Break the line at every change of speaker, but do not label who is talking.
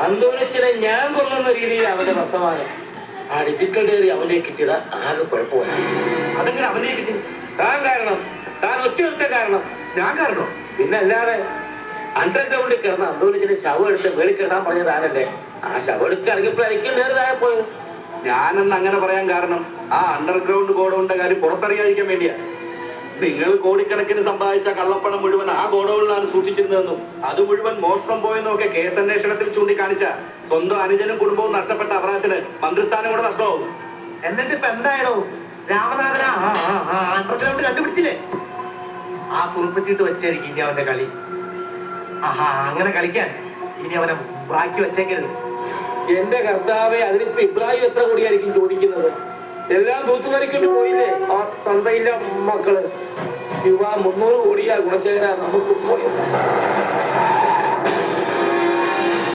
അന്തോണിച്ചനെ ഞാൻ കൊല്ലുന്ന രീതിയിൽ അവന്റെ വർത്തമാനം ആ ഡിജിറ്റൽ ഡയറി അവനെ കിട്ടിയത് ആകെ കുഴപ്പമില്ല.
അതെങ്ങനെ അവനെ കിട്ടി?
താൻ കാരണം, താൻ ഒറ്റ കാരണം.
ഞാൻ കാരണോ?
പിന്നെ അല്ലാതെ അണ്ടർഗ്രൗണ്ടിൽ കിടന്ന അന്തോണിച്ചനെ ശവം എടുത്ത് വേളി കിടന്നാൻ പറഞ്ഞത് ആരല്ലേ? ആ ശവം എടുത്ത് ഇറങ്ങിയപ്പോഴായിരിക്കും നേരതായ പോയത്.
ഞാനെന്ന് അങ്ങനെ പറയാൻ കാരണം ആ അണ്ടർഗ്രൗണ്ട് ഗോഡൌണിന്റെ കാര്യം പുറത്തറിയാതിരിക്കാൻ വേണ്ടിയാ. നിങ്ങൾ കോടിക്കണക്കിന് സമ്പാദിച്ച കള്ളപ്പണം മുഴുവൻ ആ ഗോഡൌണിലാണ് സൂക്ഷിച്ചിരുന്നതെന്നും അത് മുഴുവൻ മോഷണം പോയെന്നും ഒക്കെ കേസന്വേഷണത്തിൽ ചൂണ്ടിക്കാണിച്ച സ്വന്തം അനുജനും കുടുംബവും നഷ്ടപ്പെട്ട അവറാച്ചന് മന്ത്രിസ്ഥാനം കൂടെ നഷ്ടമാവും.
എന്നിട്ട് ഇപ്പൊ എന്തായാലോ രാമനാഥന അണ്ടർഗ്രൗണ്ട് കണ്ടുപിടിച്ചില്ലേ? ആ കുറിപ്പിച്ചിട്ട് വെച്ചായിരിക്കും ഇനി അവന്റെ കളി. അങ്ങനെ കളിക്കാൻ ഇനി അവനെ ബാക്കി വെച്ചേക്കരുത്.
എന്റെ കർത്താവെ, അതിനിപ്പോ ഇബ്രാഹിം എത്ര കോടിയായിരിക്കും ചോദിക്കുന്നത്? എല്ലാം തൂത്തുമറിക്കൊണ്ട് പോയില്ലേ ആ തന്തയില്ല മക്കള്. രൂപ 300 കോടിയാ ഗുണശേഖര നമുക്ക് പോയത്.